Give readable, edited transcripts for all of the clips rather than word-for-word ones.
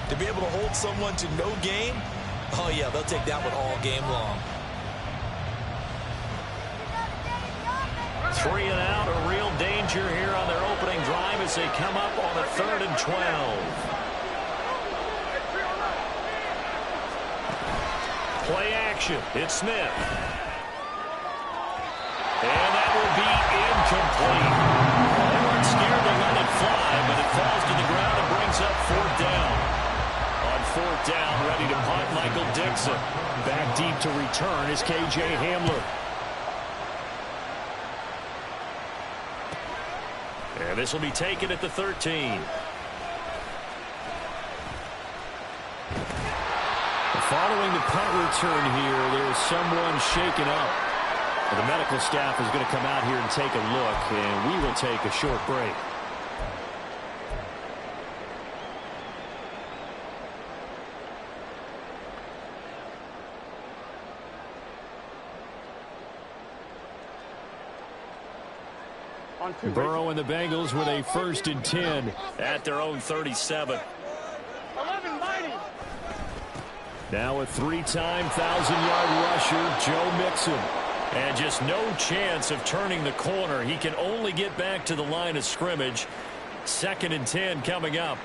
To be able to hold someone to no gain, oh yeah, they'll take that one all game long. 3 and out, a real danger here on their opening drive as they come up on a 3rd and 12. Play action. It's Smith. And that will be incomplete. They weren't scared to let it fly, but it falls to the ground and brings up 4th down. On 4th down, ready to punt, Michael Dixon. Back deep to return is K.J. Hamler. And this will be taken at the 13. Following the punt return here, there's someone shaken up. The medical staff is going to come out here and take a look, and we will take a short break. Burrow and the Bengals with a 1st and 10 at their own 37. Now a 3-time 1,000-yard rusher, Joe Mixon. And just no chance of turning the corner. He can only get back to the line of scrimmage. 2nd and 10 coming up.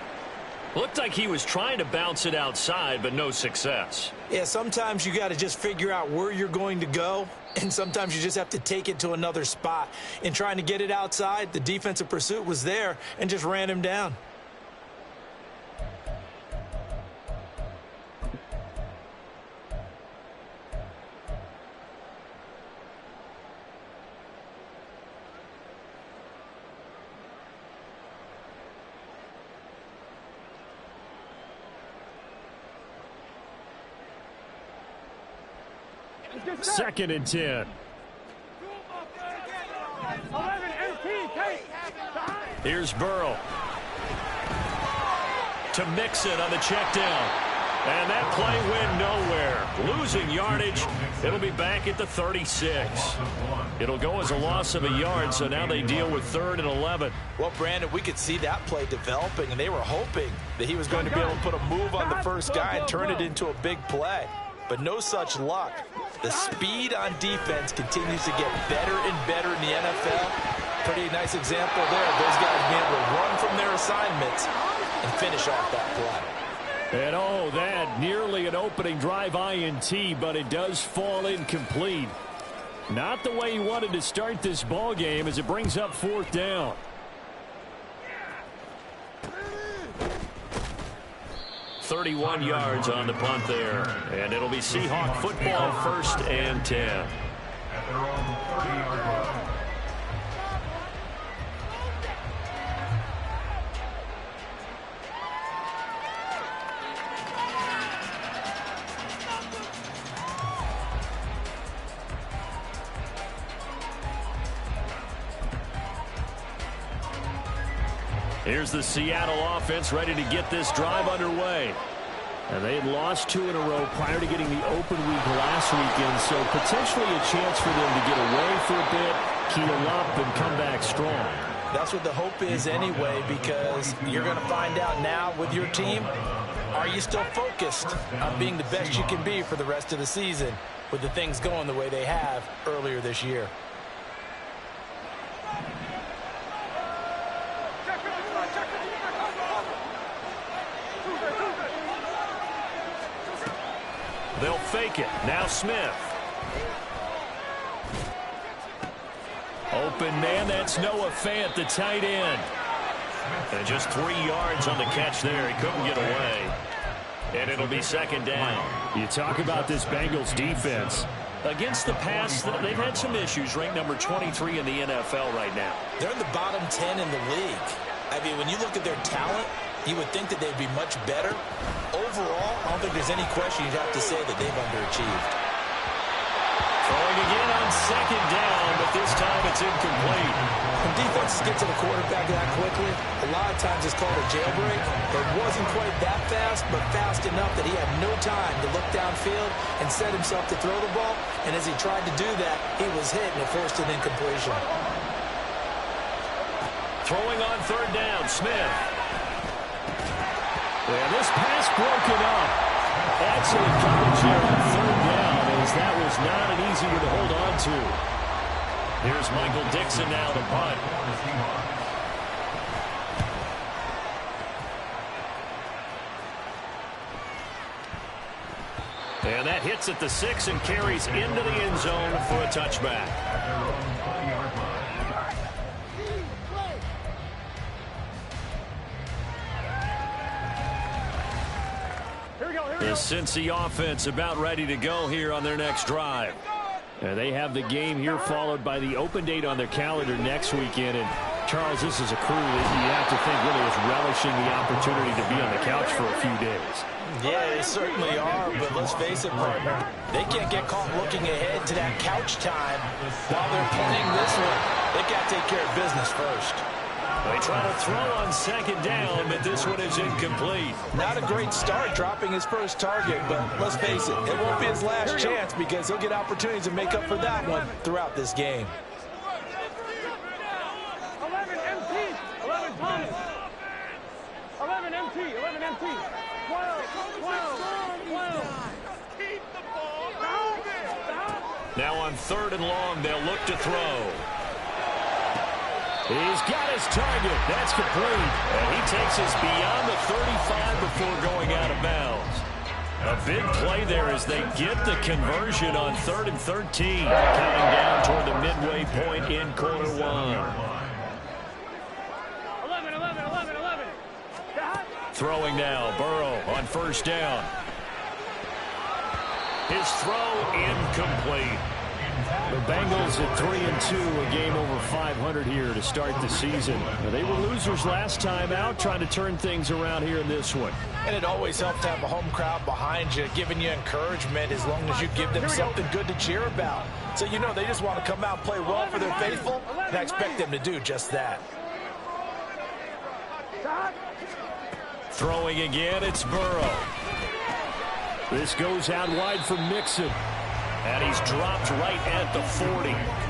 Looked like he was trying to bounce it outside, but no success. Yeah, sometimes you got to just figure out where you're going to go, and sometimes you just have to take it to another spot. In trying to get it outside, the defensive pursuit was there and just ran him down. Second and 10. Here's Burrow. To Mixon on the check down. And that play went nowhere. Losing yardage. It'll be back at the 36. It'll go as a loss of a yard, so now they deal with 3rd and 11. Well, Brandon, we could see that play developing, and they were hoping that he was going to be able to put a move on the first guy and turn it into a big play. But no such luck. The speed on defense continues to get better and better in the NFL. Pretty nice example there of those guys being able to run from their assignments and finish off that play. And oh, that nearly an opening drive INT, but it does fall incomplete. Not the way he wanted to start this ball game as it brings up 4th down. .31 yards on the punt there. And it'll be Seahawk football, 1st and 10. At their own 30-yard line. Here's the Seattle offense ready to get this drive underway. And they had lost 2 in a row prior to getting the open week last weekend, so potentially a chance for them to get away for a bit, heal up, and come back strong. That's what the hope is anyway, because you're going to find out now with your team, are you still focused on being the best you can be for the rest of the season with the things going the way they have earlier this year? They'll fake it. Now Smith. Open man, that's Noah Fant, the tight end. And just 3 yards on the catch there. He couldn't get away. And it'll be 2nd down. You talk about this Bengals defense. Against the pass, they've had some issues. Ranked number 23 in the NFL right now. They're in the bottom 10 in the league. I mean, when you look at their talent, you would think that they'd be much better. Overall, I don't think there's any question you'd have to say that they've underachieved. Throwing again on 2nd down, but this time it's incomplete. When defenses get to the quarterback that quickly, a lot of times it's called a jailbreak. It wasn't quite that fast, but fast enough that he had no time to look downfield and set himself to throw the ball. And as he tried to do that, he was hit and it forced an incompletion. Throwing on 3rd down, Smith. And this pass broken up. Excellent coverage here on third down, as that was not an easy one to hold on to. Here's Michael Dixon now to punt. And that hits at the 6 and carries into the end zone for a touchback. The Cincy offense about ready to go here on their next drive. They have the game here followed by the open date on their calendar next weekend. And Charles, this is a crew that you have to think really is relishing the opportunity to be on the couch for a few days. Yeah, they certainly are, but let's face it, partner, they can't get caught looking ahead to that couch time while they're playing this one. They got to take care of business first. They try to throw on second down, but this one is incomplete. Not a great start dropping his first target, but let's face it, it won't be his last chance because he'll get opportunities to make up for that one throughout this game. 11 MT, 11 Thomas, 11 MT, 11 MT, 12, 12, 12. Keep the ball moving. Now on third and long, they'll look to throw. He's got his target. That's complete. And he takes us beyond the 35 before going out of bounds. A big play there as they get the conversion on 3rd and 13. Counting down toward the midway point in quarter one. 11, 11, 11, 11. Throwing now, Burrow on first down. His throw incomplete. The Bengals at 3-2, a game over 500 here to start the season. They were losers last time out, trying to turn things around here in this one. And it always helps to have a home crowd behind you, giving you encouragement as long as you give them something good to cheer about. So you know they just want to come out and play well for their faithful, and I expect them to do just that. Throwing again, it's Burrow. This goes out wide for Mixon. And he's dropped right at the 40.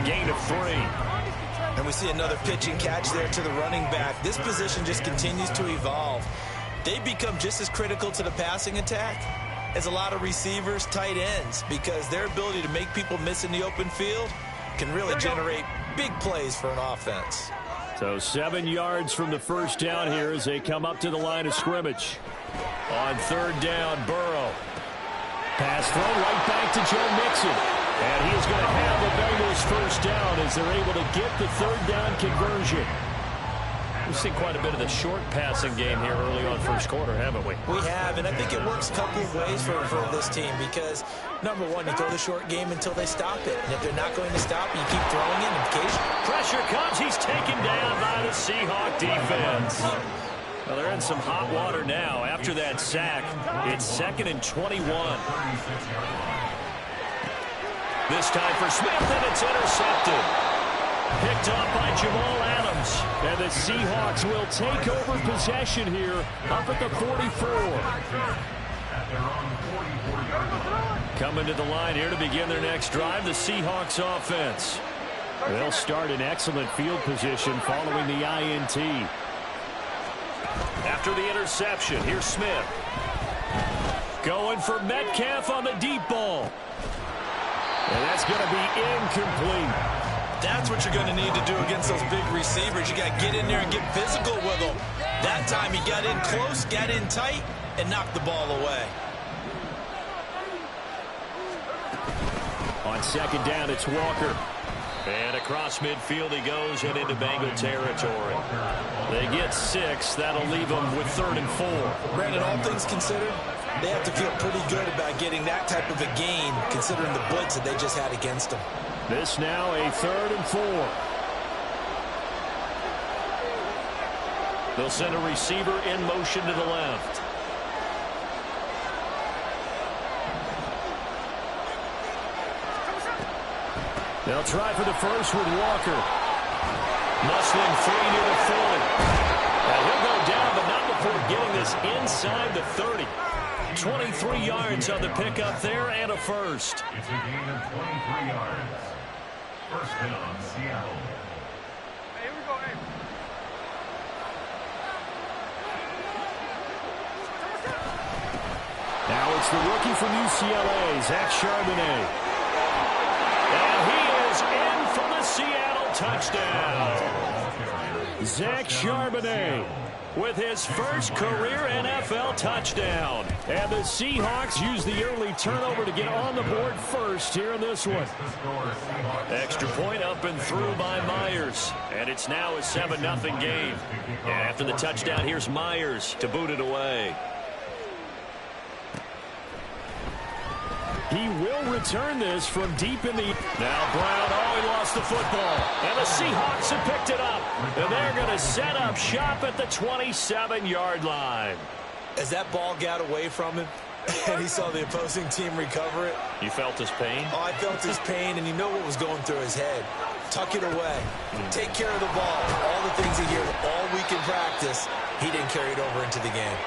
Gain of 3. And we see another pitch and catch there to the running back. This position just continues to evolve. They become just as critical to the passing attack as a lot of receivers, tight ends, because their ability to make people miss in the open field can really generate big plays for an offense. So 7 yards from the first down here as they come up to the line of scrimmage. On third down, Burrow. Pass throw right back to Joe Mixon. And he is going to have the Bengals first down as they're able to get the third down conversion. We've seen quite a bit of the short passing game here early on first quarter, haven't we? We have, and I think it works a couple of ways for this team because, number one, you throw the short game until they stop it. And if they're not going to stop, you keep throwing it. Pressure comes. He's taken down by the Seahawk defense. Well, they're in some hot water now. After that sack, it's 2nd and 21. This time for Smith, and it's intercepted. Picked up by Jamal Adams. And the Seahawks will take over possession here up at the 44. Coming to the line here to begin their next drive, the Seahawks offense. They'll start in excellent field position following the INT. After the interception, here's Smith. Going for Metcalf on the deep ball. And that's going to be incomplete. That's what you're going to need to do against those big receivers. You got to get in there and get physical with them. That time he got in close, got in tight, and knocked the ball away. On second down, it's Walker. And across midfield he goes and into Bengal territory. They get 6. That'll leave them with 3rd and 4. Brandon, all things considered, they have to feel pretty good about getting that type of a gain considering the blitz that they just had against them. This now a 3rd and 4. They'll send a receiver in motion to the left. They'll try for the first with Walker. Muscling free near the 40. Now he'll go down, but not before getting this inside the 30. 23 yards on the pickup there and a first. It's a gain of 23 yards. First down, Seattle. Hey, here we go, hey. it's the rookie from UCLA, Zach Charbonnet. And he is in for the Seattle touchdown. Zach Charbonnet with his first career NFL touchdown. And the Seahawks use the early turnover to get on the board first here in this one. Extra point up and through by Myers. And it's now a 7-0 game. And after the touchdown, here's Myers to boot it away. He will return this from deep in the... Now Brown, he lost the football. And the Seahawks have picked it up. And they're going to set up shop at the 27-yard line. As that ball got away from him, and he saw the opposing team recover it. You felt his pain? Oh, I felt his pain, and you know what was going through his head. Tuck it away. Take care of the ball. All the things he hears all week in practice, he didn't carry it over into the game.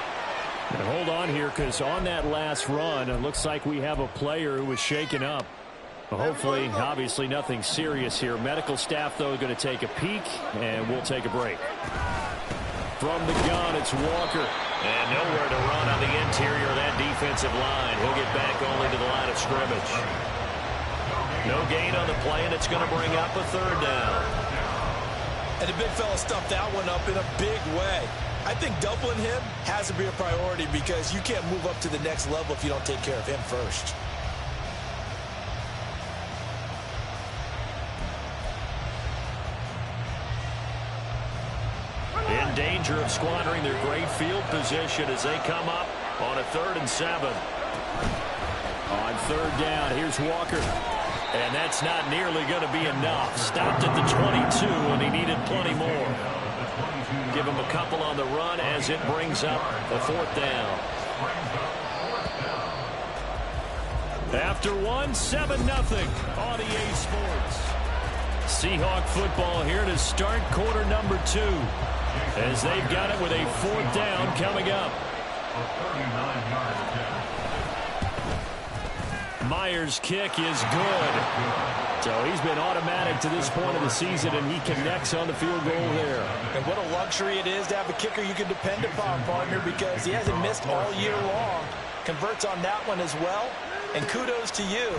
And hold on here, because on that last run, it looks like we have a player who was shaken up. Hopefully, obviously nothing serious here. Medical staff, though, going to take a peek, and we'll take a break. From the gun, it's Walker. And nowhere to run on the interior of that defensive line. He'll get back only to the line of scrimmage. No gain on the play, and it's going to bring up a third down. And the big fella stuffed that one up in a big way. I think doubling him has to be a priority because you can't move up to the next level if you don't take care of him first. In danger of squandering their great field position as they come up on a 3rd and 7. On third down, here's Walker. And that's not nearly going to be enough. Stopped at the 22, and he needed plenty more. Give him a couple on the run as it brings up a 4th down. After 7-0 on EA Sports. Seahawk football here to start quarter number 2. As they've got it with a 4th down coming up. Myers' kick is good. So he's been automatic to this point of the season, and he connects on the field goal there. And what a luxury it is to have a kicker you can depend upon, partner, because he hasn't missed all year long. Converts on that one as well. And kudos to you.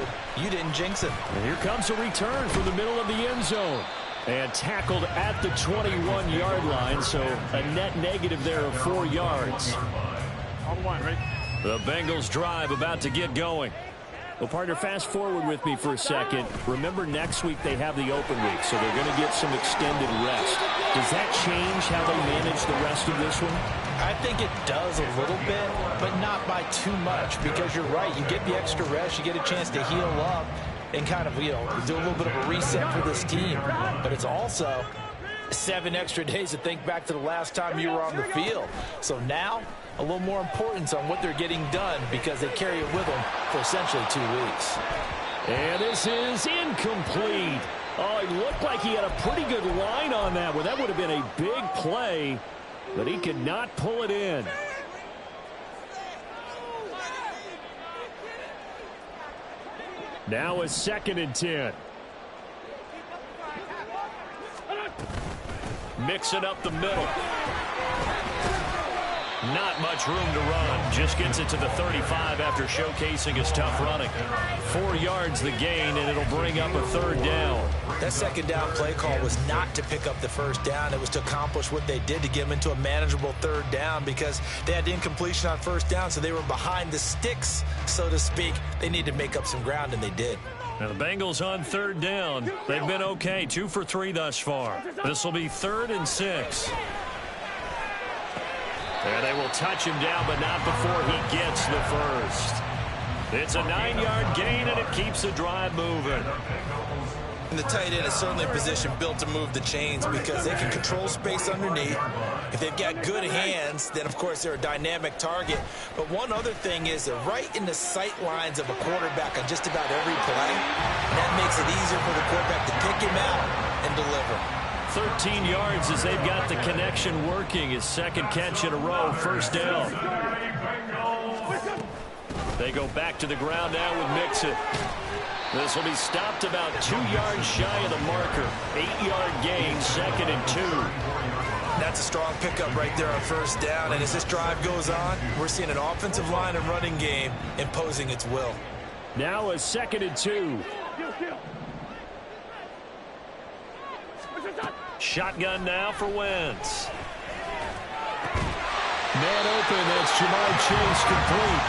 You didn't jinx it. And here comes a return from the middle of the end zone. And tackled at the 21-yard line, so a net negative there of 4 yards. On one, right? The Bengals drive about to get going. Well, partner, fast forward with me for a second. Remember, next week they have the open week, so they're going to get some extended rest. Does that change how they manage the rest of this one? I think it does a little bit, but not by too much, because you're right. You get the extra rest, you get a chance to heal up and kind of, do a little bit of a reset for this team. But it's also 7 extra days to think back to the last time you were on the field. So now, a little more importance on what they're getting done because they carry it with them for essentially 2 weeks. And this is incomplete. Oh, it looked like he had a pretty good line on that one. That would have been a big play, but he could not pull it in. Now a 2nd and 10. Mixing up the middle. Not much room to run. Just gets it to the 35 after showcasing his tough running. 4 yards the gain, and it'll bring up a 3rd down. That 2nd down play call was not to pick up the 1st down. It was to accomplish what they did to get them into a manageable 3rd down because they had the incompletion on 1st down, so they were behind the sticks, so to speak. They needed to make up some ground, and they did. Now the Bengals on 3rd down. They've been okay, 2 for 3 thus far. This will be 3rd and 6. And they will touch him down, but not before he gets the 1st. It's a 9-yard gain, and it keeps the drive moving. And the tight end is certainly a position built to move the chains because they can control space underneath. If they've got good hands, then, of course, they're a dynamic target. But one other thing is they're right in the sight lines of a quarterback on just about every play. And that makes it easier for the quarterback to pick him out and deliver. 13 yards as they've got the connection working. His 2nd catch in a row, 1st down. They go back to the ground now with Mixon. This will be stopped about 2 yards shy of the marker. 8-yard gain, 2nd and 2. That's a strong pickup right there on first down. And as this drive goes on, we're seeing an offensive line and running game imposing its will. Now a 2nd and 2. Shotgun now for Wentz. Man open, that's Jamar Chase complete.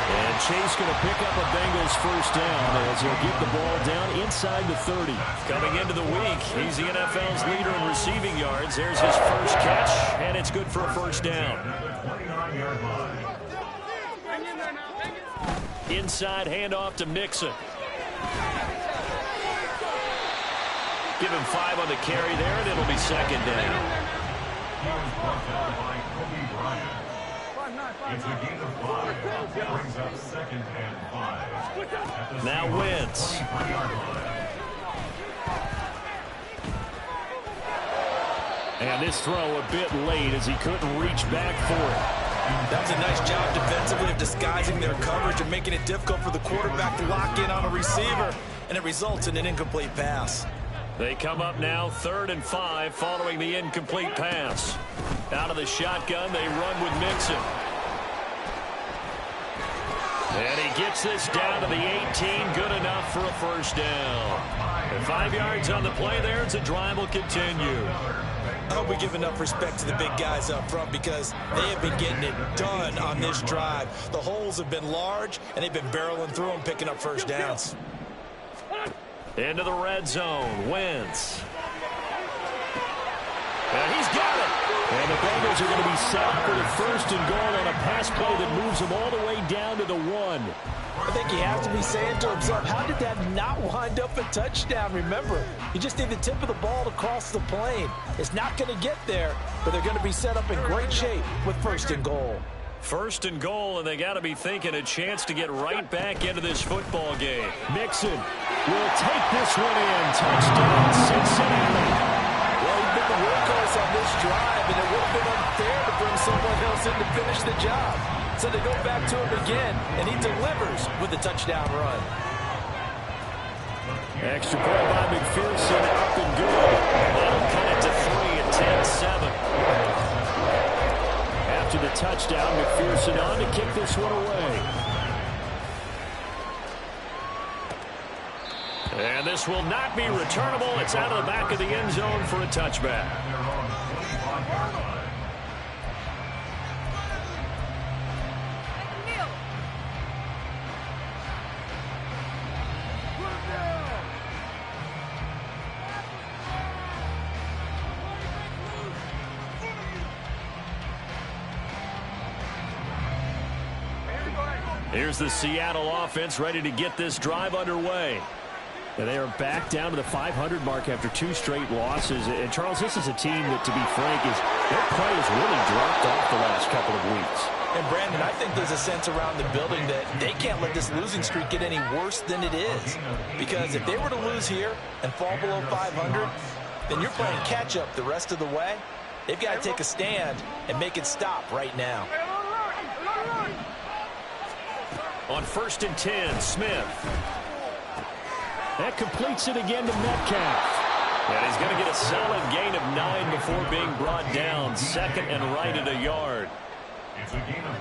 And Chase going to pick up a Bengals first down as he'll get the ball down inside the 30. Coming into the week, he's the NFL's leader in receiving yards. There's his first catch, and it's good for a first down. Inside handoff to Mixon. Give him 5 on the carry there, and it'll be 2nd down. It's a gain of 5. Brings up 2nd and 5. Now Wentz. And this throw a bit late as he couldn't reach back for it. That was a nice job defensively of disguising their coverage and making it difficult for the quarterback to lock in on a receiver, and it results in an incomplete pass. They come up now 3rd and 5 following the incomplete pass. Out of the shotgun, they run with Mixon. And he gets this down to the 18, good enough for a first down. And 5 yards on the play there, as the drive will continue. I hope we give enough respect to the big guys up front because they have been getting it done on this drive. The holes have been large, and they've been barreling through them, picking up first downs. Into the red zone, Wentz. And he's got it. And the Bengals are going to be set up for the 1st and goal on a pass play that moves them all the way down to the 1. I think he has to be saying to himself, how did that not wind up a touchdown? Remember, you just need the tip of the ball to cross the plane. It's not going to get there, but they're going to be set up in great shape with 1st and goal. 1st and goal, and they got to be thinking a chance to get right back into this football game. Mixon will take this one in. Touchdown, Cincinnati. Well, he's been the workhorse on this drive, and it would have been unfair to bring someone else in to finish the job. So they go back to him again, and he delivers with a touchdown run. Extra point by McPherson, up and good. That'll cut it to 3 at 10-7. After the touchdown, McPherson on to kick this one away. And this will not be returnable. It's out of the back of the end zone for a touchback. Here's the Seattle offense ready to get this drive underway. And they are back down to the 500 mark after 2 straight losses. And, Charles, this is a team that, to be frank, their play has really dropped off the last couple of weeks. And, Brandon, I think there's a sense around the building that they can't let this losing streak get any worse than it is. Because if they were to lose here and fall below 500, then you're playing catch-up the rest of the way. They've got to take a stand and make it stop right now. On 1st and 10, Smith. That completes it again to Metcalf. And he's going to get a solid gain of 9 before being brought down. 2nd and right at a yard.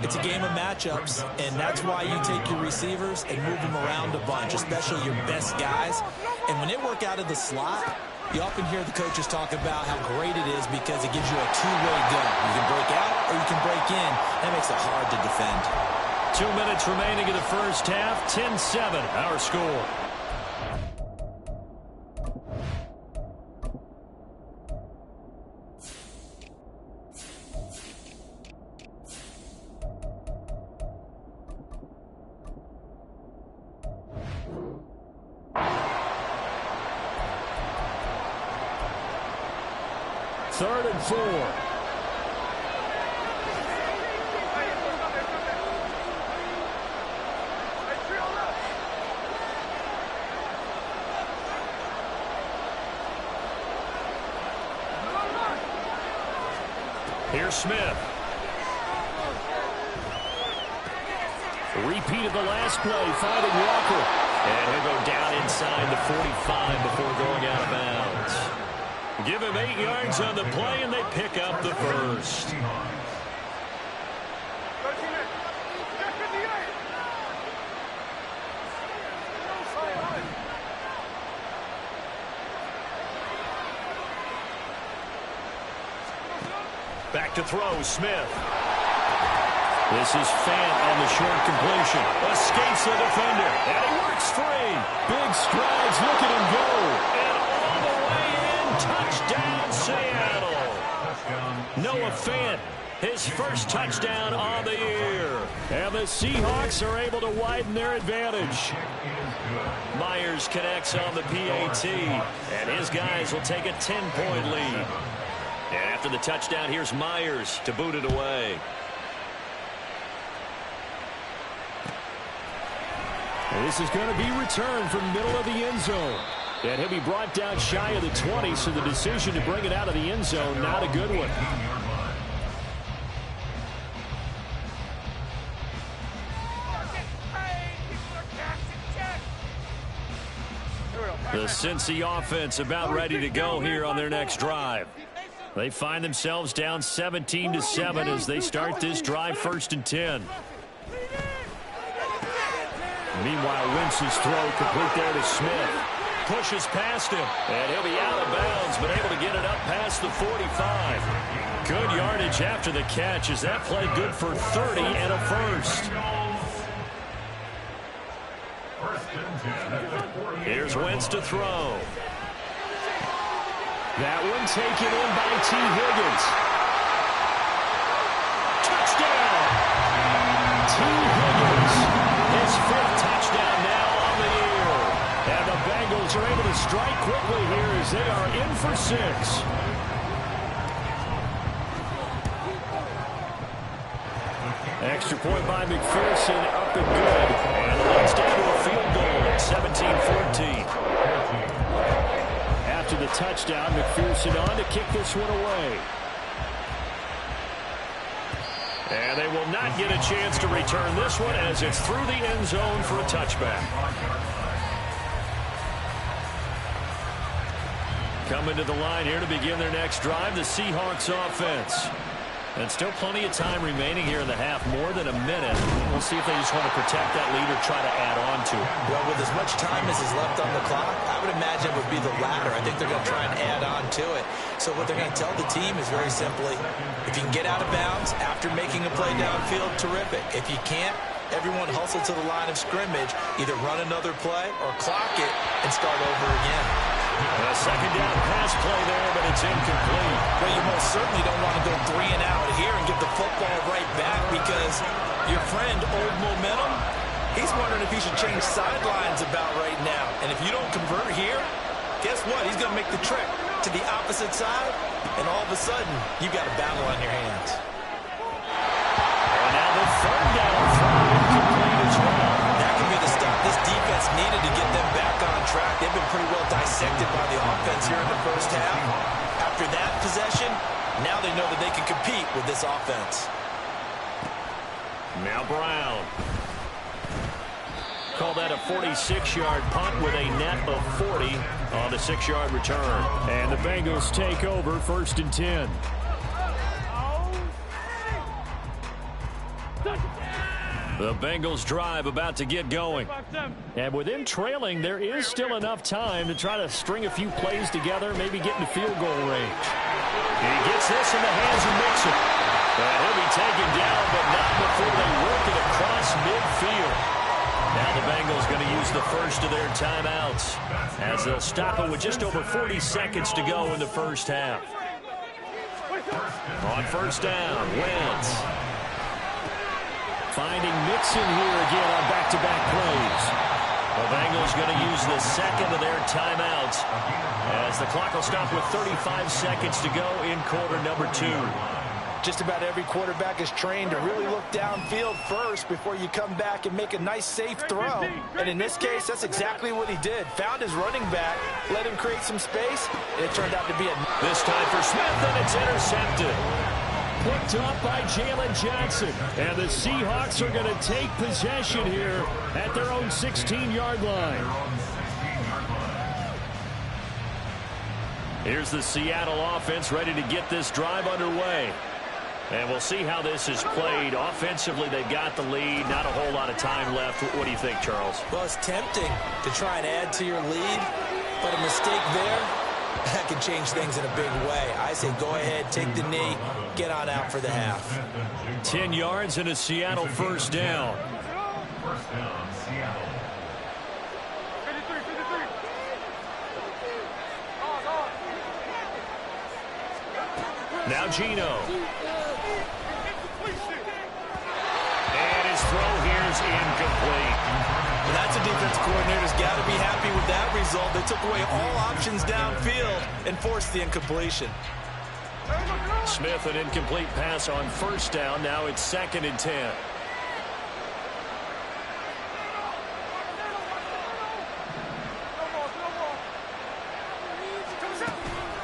It's a game of matchups, and that's why you take your receivers and move them around a bunch, especially your best guys. And when they work out of the slot, you often hear the coaches talk about how great it is because it gives you a two-way go. You can break out or you can break in. That makes it hard to defend. 2 minutes remaining in the first half. 10-7, our score. Third and 4. Here's Smith. Repeat of the last play, finding Walker. And he'll go down inside the 45 before going out of bounds. Give him 8 yards on the play, and they pick up the first. Back to throw, Smith. This is Fant on the short completion. Escapes the defender, and he works free. Big strides, look at him go. And all the way in, touchdown, Seattle. Noah Fant, his first touchdown on the year. And the Seahawks are able to widen their advantage. Myers connects on the PAT, and his guys will take a 10-point lead. And after the touchdown, here's Myers to boot it away. This is going to be returned from middle of the end zone. And he'll be brought down shy of the 20, so the decision to bring it out of the end zone, not a good one. The Cincy offense about ready to go here on their next drive. They find themselves down 17-7 as they start this drive, 1st and 10. Meanwhile, Wentz's throw complete there to Smith. Pushes past him, and he'll be out of bounds, but able to get it up past the 45. Good yardage after the catch as that play good for 30 and a first. Here's Wentz to throw. That one taken in by T. Higgins. Touchdown! T. Higgins, his 5th touchdown now on the year. And the Bengals are able to strike quickly here as they are in for 6. Extra point by McPherson, up and good. And it leads down to a field goal at 17-14. After the touchdown, McPherson on to kick this one away. And they will not get a chance to return this one as it's through the end zone for a touchback. Coming to the line here to begin their next drive, the Seahawks offense. And still plenty of time remaining here in the half, more than a minute. We'll see if they just want to protect that lead or try to add on to it. Well, with as much time as is left on the clock, I would imagine it would be the latter. I think they're going to try and add on to it. So what they're going to tell the team is very simply, if you can get out of bounds after making a play downfield, terrific. If you can't, everyone hustle to the line of scrimmage, either run another play or clock it and start over again. A second down pass play there, but it's incomplete. Well, you most certainly don't want to go 3 and out here and get the football right back because your friend, Old Momentum, he's wondering if he should change sidelines about right now. And if you don't convert here, guess what? He's going to make the trek to the opposite side, and all of a sudden, you've got a battle on your hands. And now the 3rd down throw incomplete as well. That can be the stop this defense needed to get them back on track. They've been pretty well dissected by the offense here in the first half. After that possession, now they know that they can compete with this offense. Now Brown. Call that a 46-yard punt with a net of 40 on the 6-yard return. And the Bengals take over, 1st and 10. The Bengals drive about to get going. And with them trailing, there is still enough time to try to string a few plays together, maybe get into field goal range. He gets this in the hands of Mixon. And he'll be taken down, but not before they work it across midfield. Now the Bengals going to use the first of their timeouts as they'll stop it with just over 40 seconds to go in the first half. On 1st down, Wentz. Finding Mixon here again on back-to-back plays. The Bengals going to use the second of their timeouts as the clock will stop with 35 seconds to go in quarter number 2. Just about every quarterback is trained to really look downfield first before you come back and make a nice, safe throw. And in this case, that's exactly what he did. Found his running back, let him create some space, and it turned out to be a... This time for Smith, and it's intercepted. Picked up by Jalen Johnson. And the Seahawks are going to take possession here at their own 16-yard line. Here's the Seattle offense ready to get this drive underway. And we'll see how this is played. Offensively, they've got the lead. Not a whole lot of time left. What do you think, Charles? Well, it's tempting to try and add to your lead, but a mistake there, that can change things in a big way. I say go ahead, take the knee, get on out for the half. 10 yards and a Seattle first down. First down, Seattle. Now Geno. And his throw here is incomplete. Well, that's a defensive coordinator's got to be happy with that result. They took away all options downfield and forced the incompletion. Smith, an incomplete pass on first down. Now it's 2nd and 10.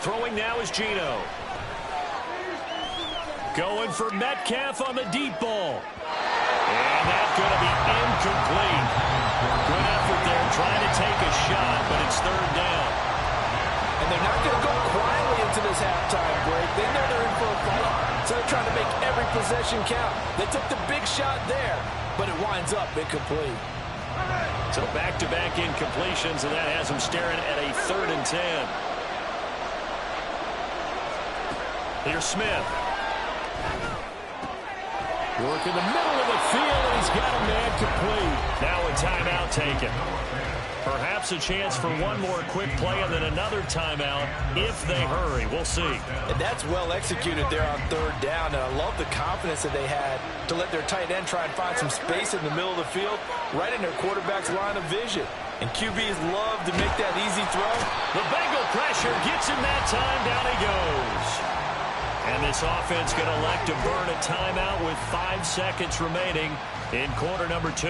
Throwing now is Geno. Going for Metcalf on the deep ball. And that's going to be incomplete. Good effort there trying to take a shot, but it's 3rd down. And they're not going to go quietly into this halftime break. They know they're in for a fight, so they're trying to make every possession count. They took the big shot there, but it winds up incomplete. So back-to-back incompletions, and that has them staring at a 3rd and 10. Here's Smith. Work in the middle of the field, and he's got a man complete. Now a timeout taken. Perhaps a chance for one more quick play and then another timeout if they hurry. We'll see. And that's well executed there on 3rd down. And I love the confidence that they had to let their tight end try and find some space in the middle of the field, right in their quarterback's line of vision. And QBs love to make that easy throw. The Bengal pressure gets him that time. Down he goes. And this offense going to elect to burn a timeout with 5 seconds remaining in quarter number 2.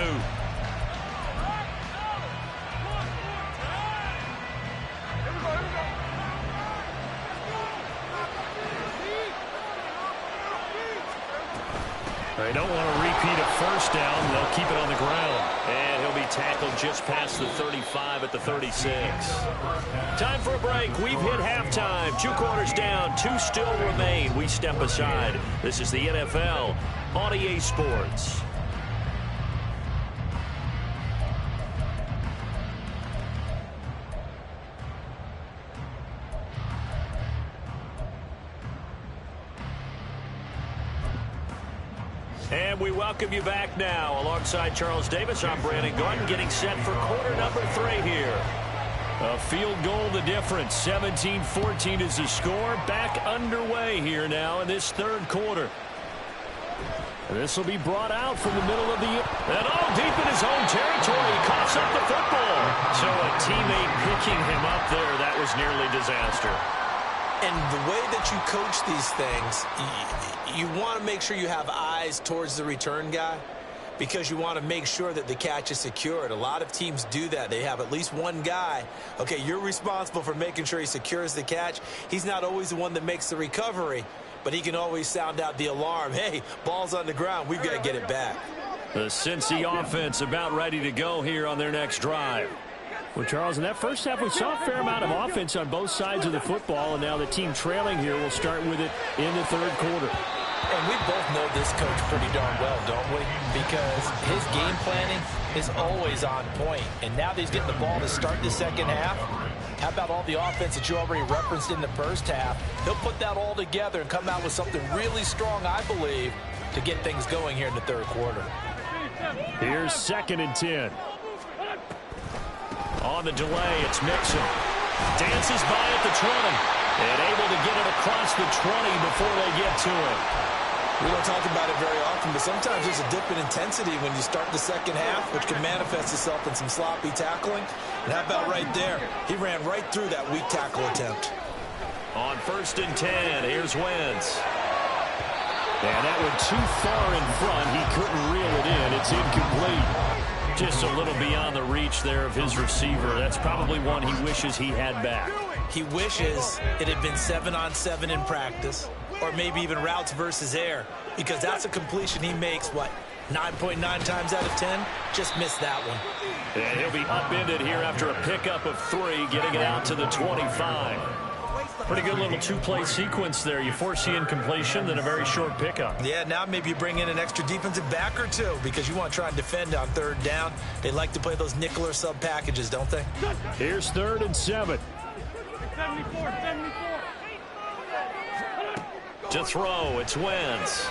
They don't want to repeat a first down. They'll keep it on the ground. And he'll be tackled just past the 35 at the 36. Time for a break. We've hit halftime. 2 quarters down. 2 still remain. We step aside. This is the NFL on EA Sports. And we welcome you back now. Alongside Charles Davis, I'm Brandon Gordon, getting set for quarter number 3 here. A field goal the difference. 17-14 is the score. Back underway here now in this 3rd quarter. This will be brought out from the middle of the... And all deep in his own territory. He coughs up the football. So a teammate picking him up there. That was nearly disaster. And the way that you coach these things, you want to make sure you have eyes towards the return guy because you want to make sure that the catch is secured. A lot of teams do that. They have at least one guy. Okay, you're responsible for making sure he secures the catch. He's not always the one that makes the recovery, but he can always sound out the alarm. Hey, ball's on the ground. We've got to get it back. The Cincy offense about ready to go here on their next drive. Well, Charles, in that first half, we saw a fair amount of offense on both sides of the football, and now the team trailing here will start with it in the 3rd quarter. And we both know this coach pretty darn well, don't we? Because his game planning is always on point. And now that he's getting the ball to start the 2nd half, how about all the offense that you already referenced in the first half? He'll put that all together and come out with something really strong, I believe, to get things going here in the 3rd quarter. Here's 2nd and 10. On the delay, it's Mixon. Dances by at the 20. And able to get it across the 20 before they get to it. We don't talk about it very often, but sometimes there's a dip in intensity when you start the 2nd half, which can manifest itself in some sloppy tackling. And how about right there? He ran right through that weak tackle attempt. On 1st and 10, here's Wentz. And that went too far in front. He couldn't reel it in. It's incomplete. Just a little beyond the reach there of his receiver. That's probably one he wishes he had back. He wishes it had been 7-on-7 in practice, or maybe even routes versus air, because that's a completion he makes, 9.9 times out of 10? Just missed that one. And he'll be upended here after a pickup of 3, getting it out to the 25. Pretty good little two-play sequence there. You force the incompletion, then a very short pickup. Yeah, now maybe you bring in an extra defensive back or two because you want to try and defend on third down. They like to play those nickel or sub packages, don't they? Here's 3rd and 7. 74. To throw, it's Wentz.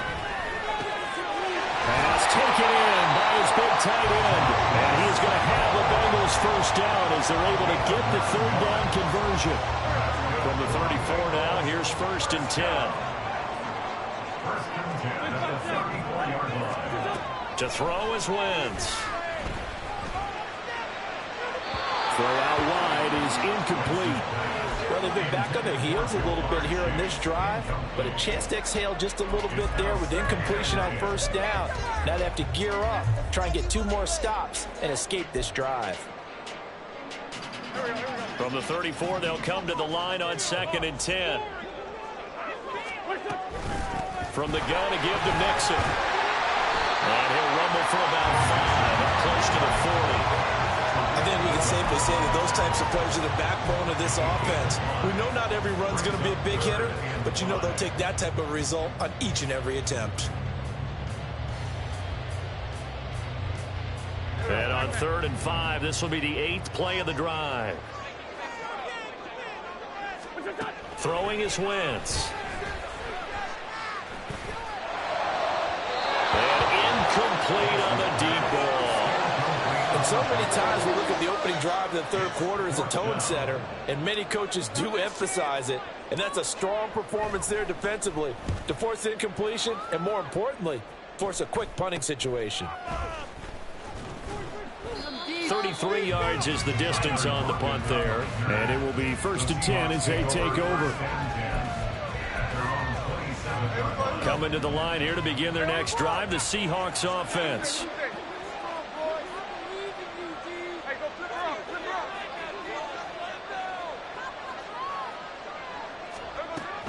Pass taken in by his big tight end. And he's going to have the Bengals first down as they're able to get the 3rd down conversion. From the 34 now, here's 1st and 10. 1st and 10 at the 34-yard line. To throw is Wentz. Throw out wide is incomplete. Well, they've been back on their heels a little bit here in this drive, but a chance to exhale just a little bit there with incompletion on 1st down. Now they have to gear up, try and get 2 more stops, and escape this drive. From the 34, they'll come to the line on 2nd and 10. From the gun to give to Mixon. And he'll rumble for about 5, up close to the 40. I think we can safely say that those types of players are the backbone of this offense. We know not every run's going to be a big hitter, but you know they'll take that type of result on each and every attempt. And on 3rd and 5, this will be the 8th play of the drive. Throwing is Wentz. And incomplete on the deep ball. And so many times we look at the opening drive of the 3rd quarter as a tone setter, and many coaches do emphasize it, and that's a strong performance there defensively to force incompletion and, more importantly, force a quick punting situation. 33 yards is the distance on the punt there. And it will be 1st and 10 as they take over. Coming to the line here to begin their next drive, the Seahawks offense.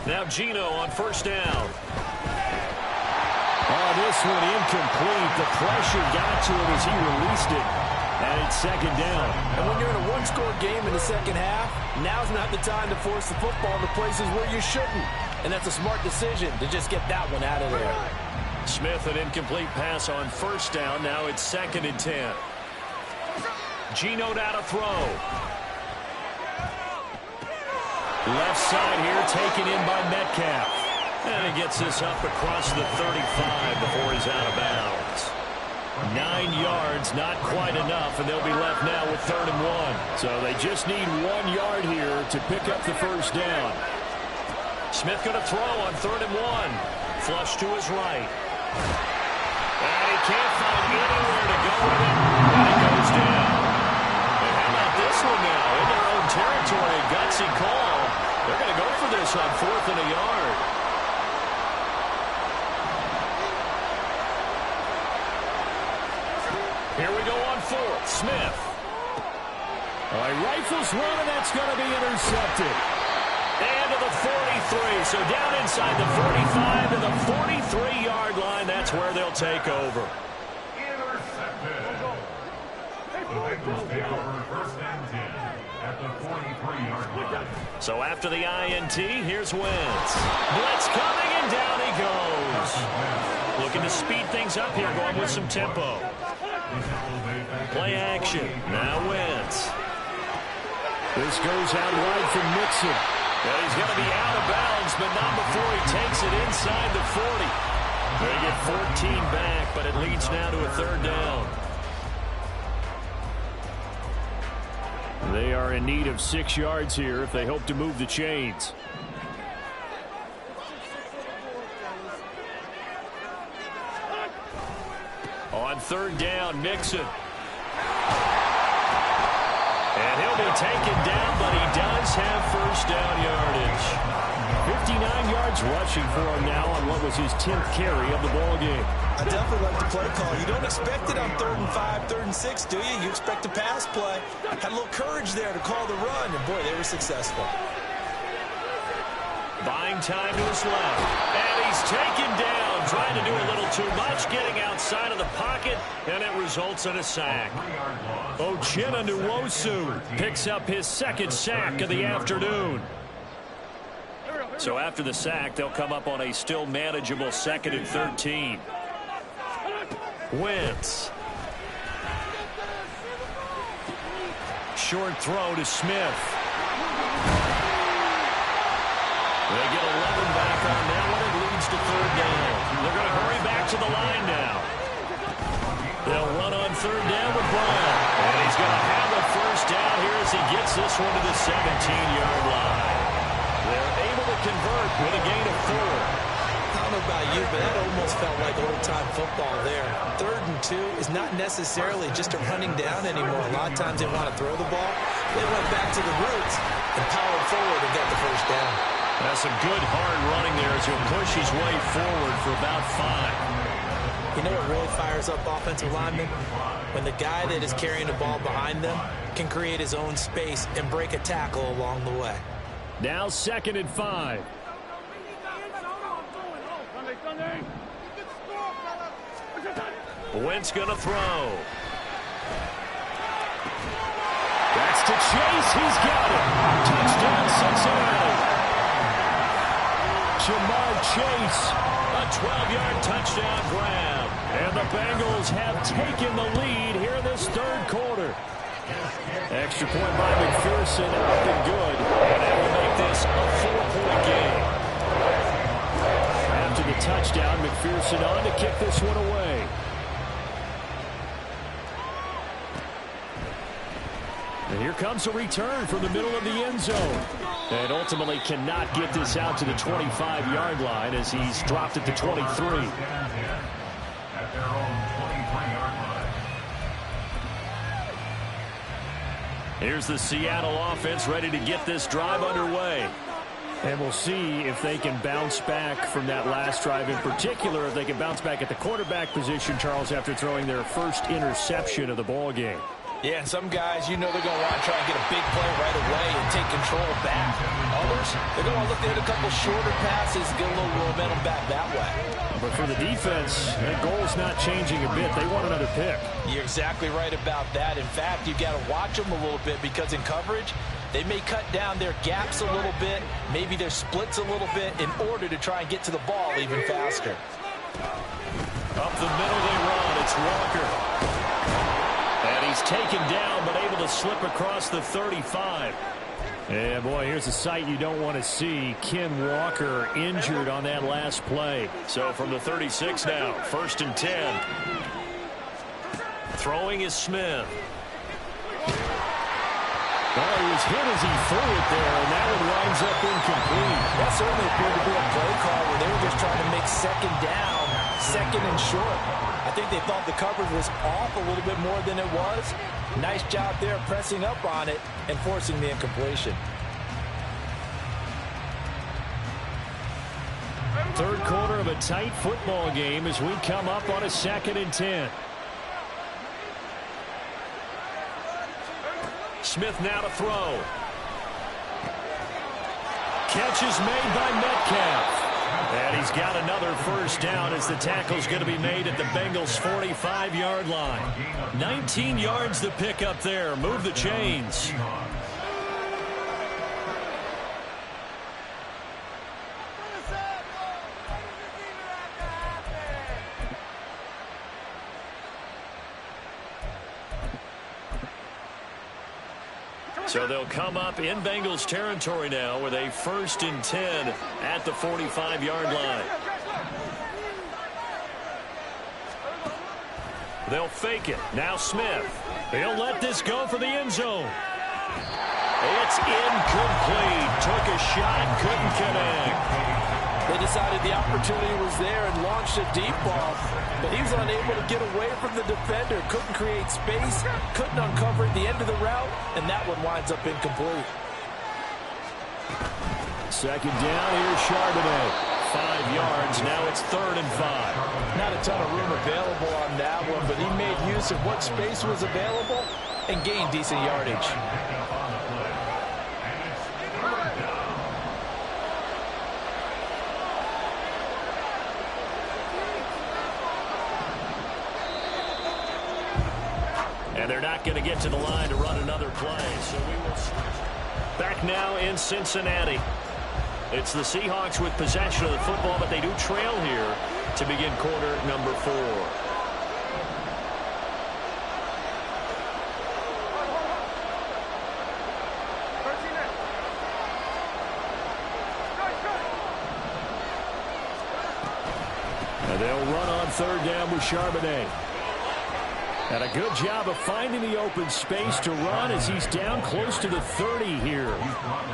Now Geno on 1st down. Oh, this one incomplete. The pressure got to him as he released it. And it's 2nd down. And when you're in a one-score game in the 2nd half, now's not the time to force the football into places where you shouldn't. And that's a smart decision to just get that one out of there. Smith, an incomplete pass on 1st down. Now it's 2nd and 10. Geno now to throw. Left side here taken in by Metcalf. And he gets this up across the 35 before he's out of bounds. 9 yards, not quite enough, and they'll be left now with 3rd and 1. So they just need 1 yard here to pick up the 1st down. Smith going to throw on 3rd and 1. Flush to his right. And he can't find anywhere to go with it. And he goes down. And how about this one now? In their own territory, a gutsy call. They're going to go for this on 4th and a yard. Here we go on 4th. Smith. All right, rifles one, and that's going to be intercepted. And to the 43. So down inside the 45 to the 43-yard line. That's where they'll take over. Intercepted. The Bengals take over 1st and 10 at the 43-yard line. So after the INT, here's Wentz. Blitz coming, and down he goes. Looking to speed things up here, going with some tempo. Play action. Now Wentz. This goes out wide for Mixon. Well, he's going to be out of bounds, but not before he takes it inside the 40. They get 14 back, but it leads now to a 3rd down. They are in need of 6 yards here if they hope to move the chains. On 3rd down, Mixon. And he'll be taken down, but he does have 1st down yardage. 59 yards rushing for him now on what was his 10th carry of the ball game. I definitely like the play call. You don't expect it on 3rd and 5, 3rd and 6, do you? You expect a pass play. Had a little courage there to call the run, and boy, they were successful. Buying time to his left. And he's taken down, trying to do a little too much, getting outside of the pocket, and it results in a sack. Uchenna Nwosu picks up his 2nd sack of the afternoon. So after the sack, they'll come up on a still manageable 2nd and 13. Wentz. Short throw to Smith. They get 11 back on that one. It leads to 3rd down. They're going to hurry back to the line now. They'll run on 3rd down with Brown. And he's going to have a 1st down here as he gets this one to the 17-yard line. They're able to convert with a gain of 4. I don't know about you, but that almost felt like old-time football there. 3rd and 2 is not necessarily just a running down anymore. A lot of times they want to throw the ball. They went back to the roots and powered forward and got the 1st down. That's some good hard running there as he'll push his way forward for about 5. You know what really fires up offensive linemen? When the guy that is carrying the ball behind them can create his own space and break a tackle along the way. Now 2nd and 5. Wentz going to throw. That's to Chase. He's got it. Touchdown, Cincinnati. Jamar Chase. A 12-yard touchdown grab. And the Bengals have taken the lead here in this 3rd quarter. Extra point by McPherson, up and good. And that will make this a 4-point game. After the touchdown, McPherson on to kick this one away. And here comes a return from the middle of the end zone. And ultimately cannot get this out to the 25-yard line as he's dropped at the 23. At their own 23-yard line. Here's the Seattle offense ready to get this drive underway. And we'll see if they can bounce back from that last drive, in particular if they can bounce back at the quarterback position, Charles, after throwing their first interception of the ball game. Yeah, and some guys, you know they're going to want to try and get a big play right away and take control back. Others, they're going to look to hit a couple shorter passes, get a little momentum back that way. But for the defense, that goal's not changing a bit. They want another pick. You're exactly right about that. In fact, you've got to watch them a little bit because in coverage, they may cut down their gaps a little bit, maybe their splits a little bit in order to try and get to the ball even faster. Up the middle they run. It's Walker. And he's taken down, but able to slip across the 35. And, boy, here's a sight you don't want to see. Ken Walker injured on that last play. So from the 36 now, 1st and 10. Throwing is Smith. Well, he was hit as he threw it there, and that one winds up incomplete. That certainly appeared to be a play call where they were just trying to make 2nd down, 2nd and short. I think they thought the coverage was off a little bit more than it was. Nice job there pressing up on it and forcing the incompletion. 3rd quarter of a tight football game as we come up on a 2nd and 10. Smith now to throw. Catch is made by Metcalf. And he's got another 1st down as the tackle's going to be made at the Bengals' 45-yard line. 19 yards to pick up there. Move the chains. So they'll come up in Bengals territory now with a 1st and 10 at the 45-yard line. They'll fake it. Now Smith. He'll let this go for the end zone. It's incomplete. Took a shot, couldn't connect. They decided the opportunity was there and launched a deep ball, but he was unable to get away from the defender. Couldn't create space, couldn't uncover the end of the route, and that one winds up incomplete. 2nd down, here's Charbonnet. 5 yards, now it's 3rd and 5. Not a ton of room available on that one, but he made use of what space was available and gained decent yardage. And they're not going to get to the line to run another play. So we will back now in Cincinnati. It's the Seahawks with possession of the football, but they do trail here to begin quarter number 4. And they'll run on third down with Charbonnet. And a good job of finding the open space to run as he's down close to the 30 here.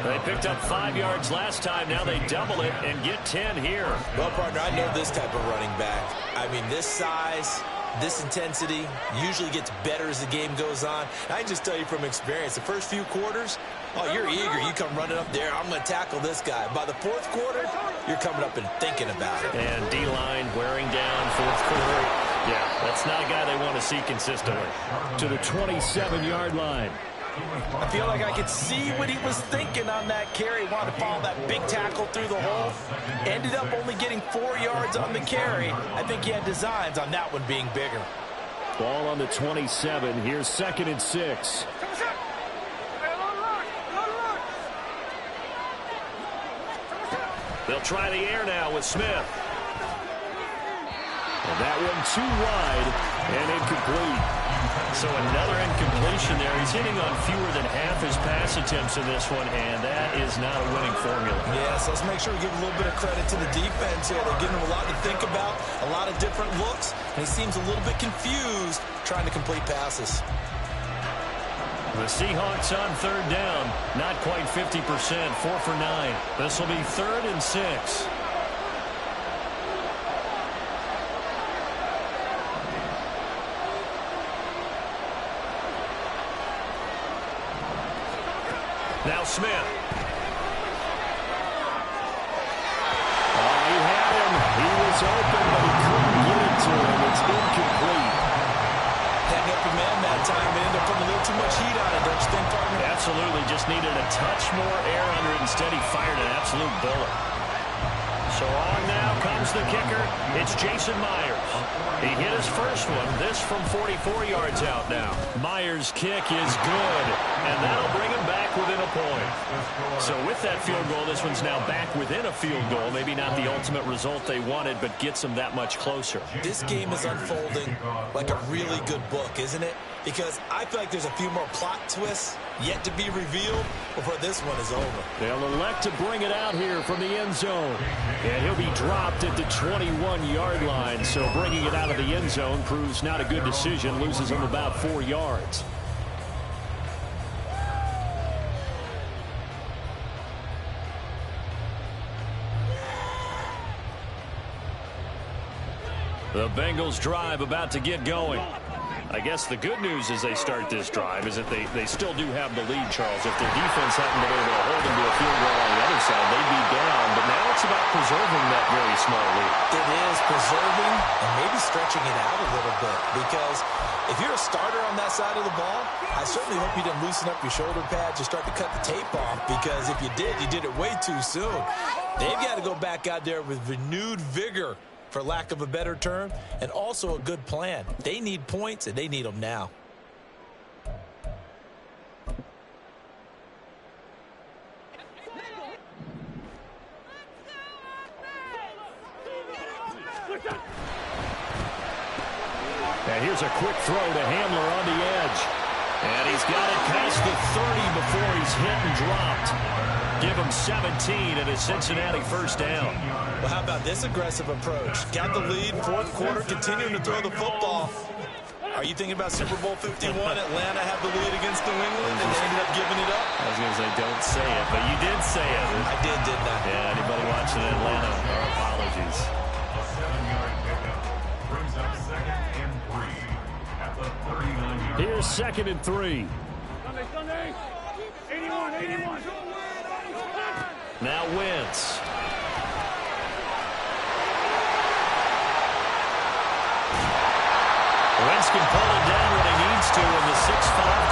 They picked up 5 yards last time. Now they double it and get 10 here. Well, partner, I know this type of running back. I mean, this size, this intensity usually gets better as the game goes on. I can just tell you from experience, the first few quarters, oh, you're eager. You come running up there, I'm going to tackle this guy. By the fourth quarter, you're coming up and thinking about it. And D-line wearing down fourth quarter. Yeah, that's not a guy they want to see consistently. To the 27-yard line. I feel like I could see what he was thinking on that carry. Wanted to follow that big tackle through the hole. Ended up only getting 4 yards on the carry. I think he had designs on that one being bigger. Ball on the 27. Here's 2nd and 6. They'll try the air now with Smith. And that one too wide and incomplete. So another incompletion there. He's hitting on fewer than half his pass attempts in this one, and that is not a winning formula. Yes, let's make sure we give a little bit of credit to the defense here. They're giving him a lot to think about, a lot of different looks, and he seems a little bit confused trying to complete passes. The Seahawks on third down, not quite 50%, 4 for 9. This will be 3rd and 6. Now Smith. Oh, he had him. He was open, but he couldn't get it to him. It's incomplete. Hang up your man that time, but ended up putting a little too much heat on it, don't you think, partner? Absolutely, just needed a touch more air under it. Instead, he fired an absolute bullet. So on now comes the kicker. It's Jason Myers. He hit his first one. This from 44 yards out now. Myers' kick is good, and that'll bring him back within a point. So with that field goal, this one's now back within a field goal. Maybe not the ultimate result they wanted, but gets them that much closer. This game is unfolding like a really good book, isn't it? Because I feel like there's a few more plot twists yet to be revealed before this one is over. They'll elect to bring it out here from the end zone. And he'll be dropped at the 21-yard line. So bringing it out of the end zone proves not a good decision. Loses him about 4 yards. The Bengals drive about to get going. I guess the good news as they start this drive is that they still do have the lead, Charles. If their defense hadn't been able to hold them to a field goal on the other side, they'd be down. But now it's about preserving that very small lead. It is preserving and maybe stretching it out a little bit. Because if you're a starter on that side of the ball, I certainly hope you didn't loosen up your shoulder pads or start to cut the tape off. Because if you did it way too soon. They've got to go back out there with renewed vigor, for lack of a better term, and also a good plan. They need points, and they need them now. And here's a quick throw to Hamler on the edge. And he's got it past the 30 before he's hit and dropped. Give him 17 and a Cincinnati first down. Well, how about this aggressive approach? Got the lead, fourth quarter, continuing to throw the football. Are you thinking about Super Bowl 51? Atlanta had the lead against New England, and they ended up giving it up? I was going to say, don't say it, but you did say it. I did, didn't I? Yeah, anybody watching Atlanta, our apologies. A 7-yard pickup brings up 2nd and 3 at the 39-yard line. Here's 2nd and 3. Sunday. 81. Now Wentz. Wentz can pull it down when he needs to, and the 6'5"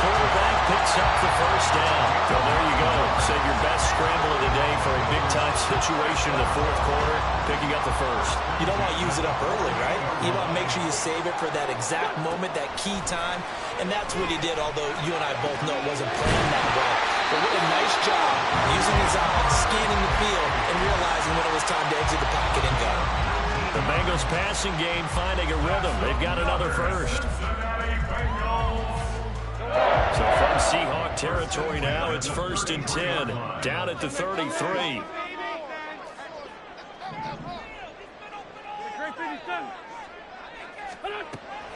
quarterback picks up the first down. So there you go. Save your best scramble of the day for a big-time situation in the fourth quarter, picking up the first. You don't want to use it up early, right? You want to make sure you save it for that exact moment, that key time, and that's what he did, although you and I both know it wasn't planned that way. But what a nice job using his eyes, scanning the field, and realizing when it was time to exit the pocket and go. The Bengals passing game finding a rhythm. They've got another first. So from Seahawk territory now, it's 1st and 10, down at the 33.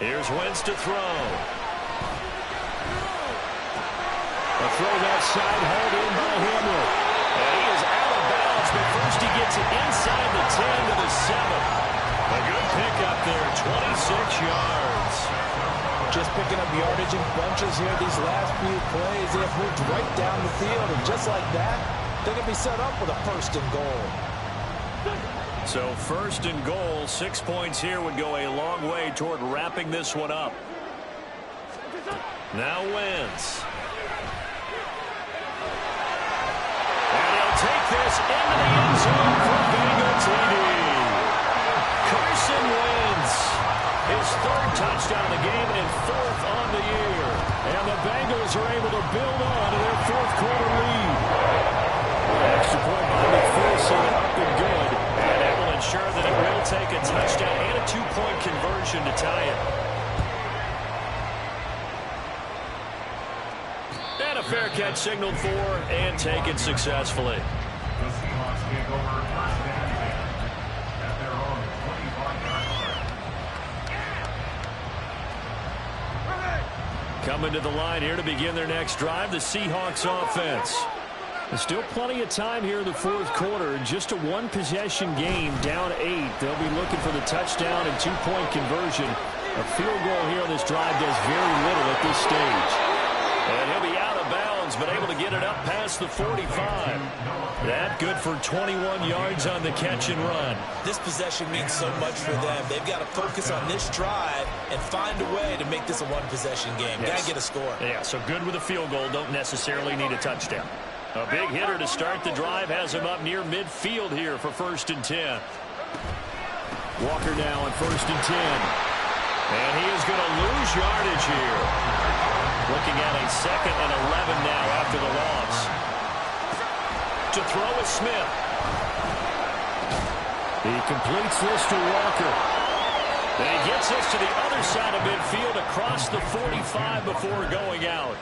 Here's Wentz to throw. A throw that side, held in by Hamler. And he is out of bounds, but first he gets it inside the 10 to the 7. A good pickup there, 26 yards. Just picking up yardage in bunches here these last few plays. They have moved right down the field, and just like that, they're going to be set up with a 1st and goal. So 1st and goal, 6 points here would go a long way toward wrapping this one up. Now Wentz. And he'll take this into the end zone for Bengal TD. Carson Wentz, his 3rd touchdown of the game and 4th on the year. And the Bengals are able to build on to their fourth quarter lead. Extra point by McPherson, up and good. And that will ensure that it will take a touchdown and a 2-point conversion to tie it. And a fair catch signaled for and taken successfully. The Seahawks take over 1st and 10 at their own 25-yard line. Coming to the line here to begin their next drive, the Seahawks offense. There's still plenty of time here in the fourth quarter. Just a one-possession game, down 8. They'll be looking for the touchdown and 2-point conversion. A field goal here on this drive does very little at this stage. And he'll be out of bounds, but able to get it up past the 45. That good for 21 yards on the catch and run. This possession means so much for them. They've got to focus on this drive and find a way to make this a one-possession game. Yes. Got to get a score. Yeah, so good with a field goal. Don't necessarily need a touchdown. A big hitter to start the drive has him up near midfield here for 1st and 10. Walker now on 1st and 10. And he is going to lose yardage here. Looking at a 2nd and 11 now after the loss. To throw is Smith. He completes this to Walker. And he gets us to the other side of midfield across the 45 before going out.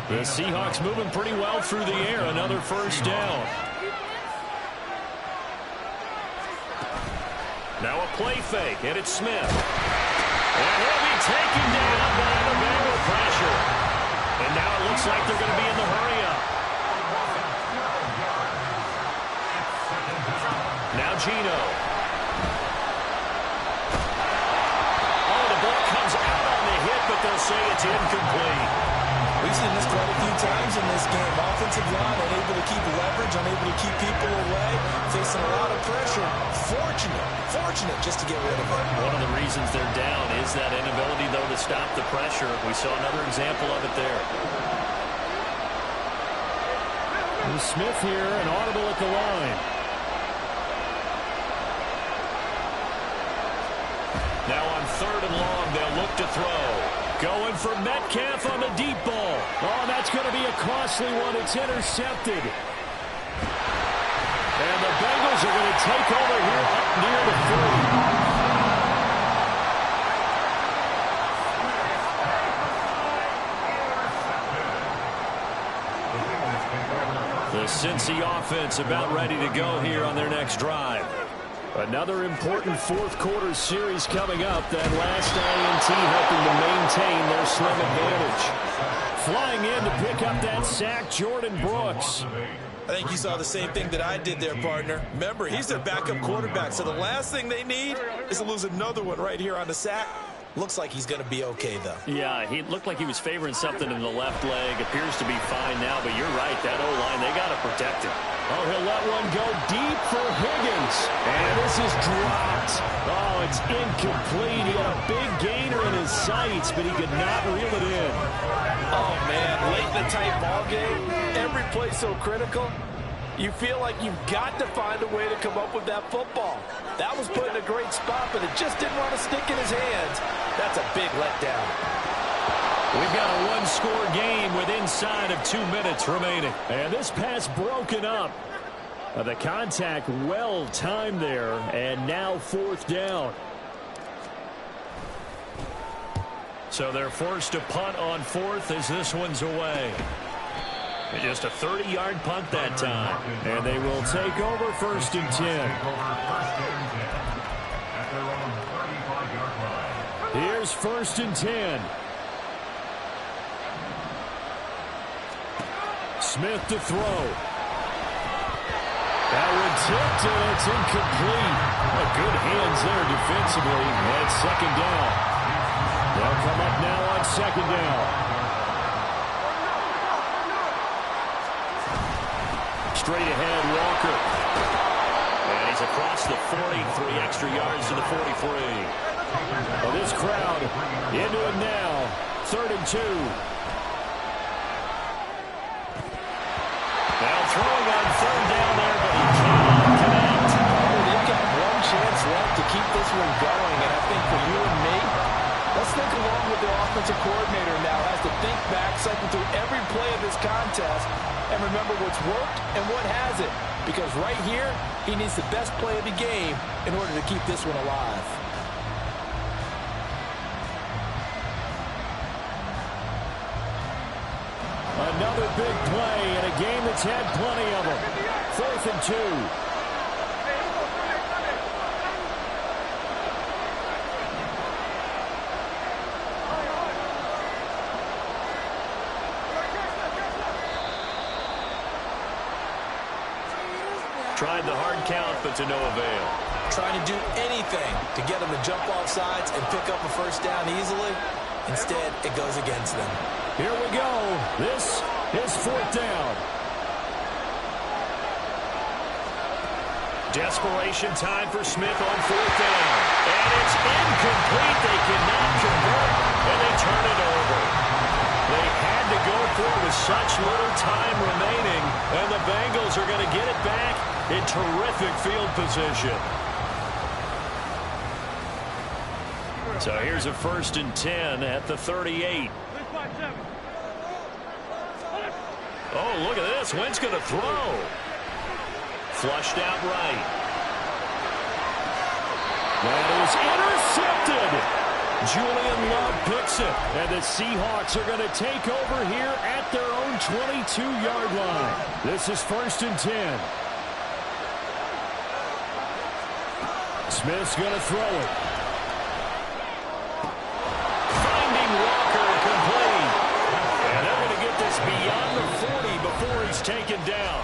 The Seahawks moving pretty well through the air. Another 1st down. Now a play fake, and it's Smith. And he'll be taken down by the Bengal pressure. And now it looks like they're going to be in the hurry-up. Now Geno. Oh, the ball comes out on the hit, but they'll say it's incomplete. We've seen this quite a few times in this game. Offensive line unable to keep leverage, unable to keep people away, facing a lot of pressure. Fortunate just to get rid of it. One of the reasons they're down is that inability, though, to stop the pressure. We saw another example of it there. And Smith here, an audible at the line. Now on 3rd and long, they'll look to throw. Going for Metcalf on the deep ball. Oh, that's going to be a costly one. It's intercepted. And the Bengals are going to take over here up near the 40. The Cincy offense about ready to go here on their next drive. Another important fourth quarter series coming up. That last INT helping to maintain their slim advantage. Flying in to pick up that sack, Jordan Brooks. I think you saw the same thing that I did there, partner. Remember, he's their backup quarterback, so the last thing they need is to lose another one right here on the sack. Looks like he's going to be okay, though. Yeah, he looked like he was favoring something in the left leg. Appears to be fine now, but you're right. That O-line, they got to protect him. Oh, he'll let one go deep for Higgins. And this is dropped. Oh, it's incomplete. He had a big gainer in his sights, but he could not reel it in. Oh, man, late in the tight ball game, every play so critical. You feel like you've got to find a way to come up with that football. That was put in a great spot, but it just didn't want to stick in his hands. That's a big letdown. We've got a one-score game with inside of 2 minutes remaining. And this pass broken up. The contact well timed there, and now 4th down. So they're forced to punt on 4th as this one's away. Just a 30-yard punt that time. And they will take over 1st and 10. Here's 1st and 10. Smith to throw. That one tipped, and it's incomplete. Good hands there defensively. And 2nd down. They'll come up now on 2nd down. Straight ahead, Walker. And he's across the 40, 3 extra yards to the 43. Well, this crowd into it now. 3rd and 2. Now throwing on 3rd down there, but he cannot connect. They've got one chance left to keep this one going, and I think for you and me, let's think along with the offensive coordinator now has to think back, cycle through every play of this contest, and remember what's worked and what hasn't. Because right here, he needs the best play of the game in order to keep this one alive. Another big play in a game that's had plenty of them. 4th and 2. Tried the hard count, but to no avail. Trying to do anything to get them to jump off sides and pick up a 1st down easily. Instead, it goes against them. Here we go. This is 4th down. Desperation time for Smith on 4th down. And it's incomplete. They cannot convert, and they turn it over. They had to go for it with such little time remaining, and the Bengals are going to get it back in terrific field position. So here's a 1st and 10 at the 38. Oh, look at this. Wentz going to throw. Flushed out right. That is intercepted. Julian Love picks it. And the Seahawks are going to take over here at their own 22-yard line. This is 1st and 10. Smith's going to throw it. Finding Walker complete. And they're going to get this beyond the 40 before he's taken down.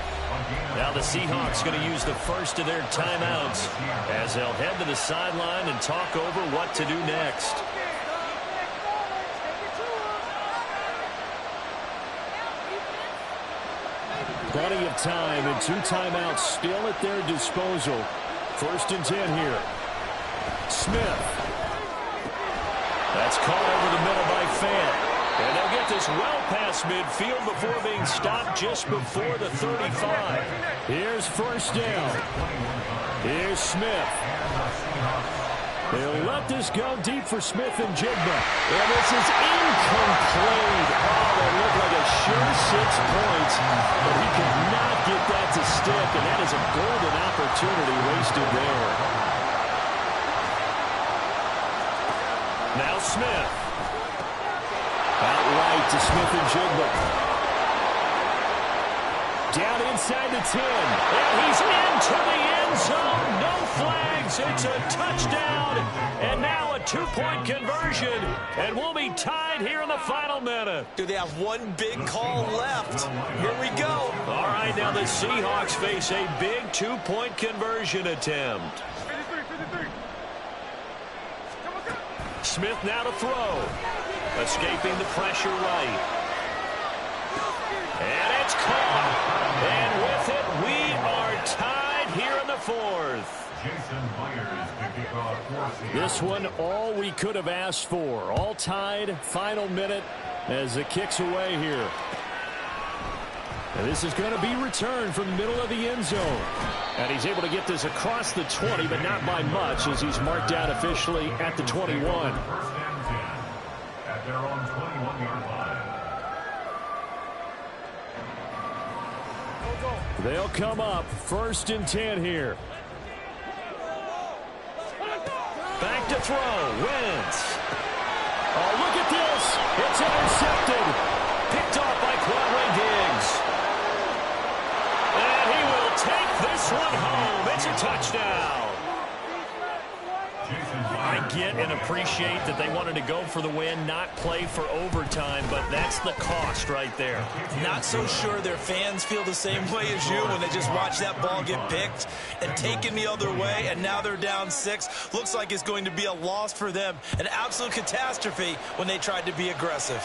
Now the Seahawks going to use the first of their timeouts as they'll head to the sideline and talk over what to do next. Plenty of time and 2 timeouts still at their disposal. 1st and 10 here. Smith. That's caught over the middle by Fant. And they'll get this well past midfield before being stopped just before the 35. Here's 1st down. Here's Smith. They'll let this go deep for Smith and Jigba. And this is incomplete. Oh, that looked like a sure 6 points, but he could not get that to stick, and that is a golden opportunity wasted there. Now Smith. Out right to Smith and Jigba. Down inside the 10. And he's into the end zone. No flags. It's a touchdown. And now a 2-point conversion. And we'll be tied here in the final minute. Do they have one big call left? Here we go. All right, now the Seahawks face a big 2-point conversion attempt. Smith now to throw. Escaping the pressure right. And it's caught. And with it, we are tied here in the 4th. This one, all we could have asked for. All tied, final minute as the kick's away here. And this is going to be returned from the middle of the end zone. And he's able to get this across the 20, but not by much, as he's marked down officially at the 21. First and 10 at their own 21-yard line. They'll come up 1st and 10 here. Back to throw. Wentz. Oh, look at this. It's intercepted. Picked off by Quandre Diggs. And he will take this one home. It's a touchdown. I get and appreciate that they wanted to go for the win, not play for overtime, but that's the cost right there. Not so sure their fans feel the same way as you when they just watch that ball get picked and taken the other way, and now they're down 6. Looks like it's going to be a loss for them, an absolute catastrophe when they tried to be aggressive.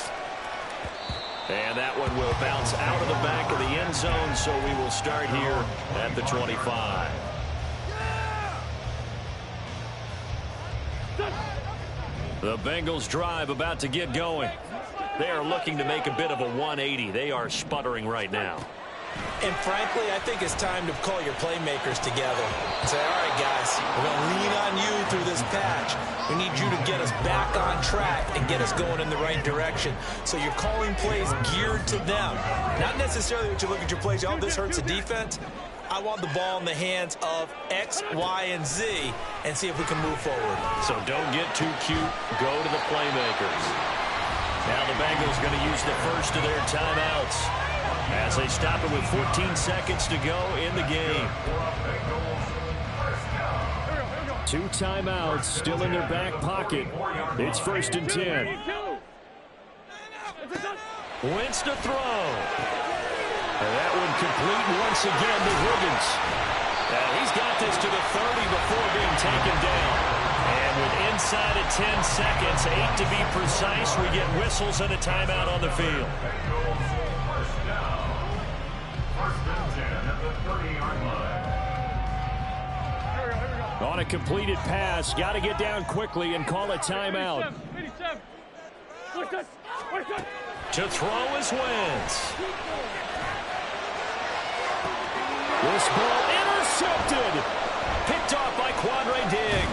And that one will bounce out of the back of the end zone, so we will start here at the 25. The Bengals drive about to get going. They are looking to make a bit of a 180. They are sputtering right now. And frankly, I think it's time to call your playmakers together and say, all right, guys, we're going to lean on you through this patch. We need you to get us back on track and get us going in the right direction. So you're calling plays geared to them. Not necessarily that you look at your plays, oh, this hurts the defense. I want the ball in the hands of X, Y, and Z and see if we can move forward. So don't get too cute. Go to the playmakers. Now the Bengals going to use the first of their timeouts as they stop it with 14 seconds to go in the game. 2 timeouts still in their back pocket. It's 1st and 10. Wentz to throw. And that one complete once again to Higgins. And he's got this to the 30 before being taken down. And with inside of 10 seconds, 8 to be precise, we get whistles and a timeout on the field. First and 10 at the 30-yard line. On a completed pass, got to get down quickly and call a timeout. 87. To throw is Wentz. This ball intercepted. Picked off by Quandre Diggs.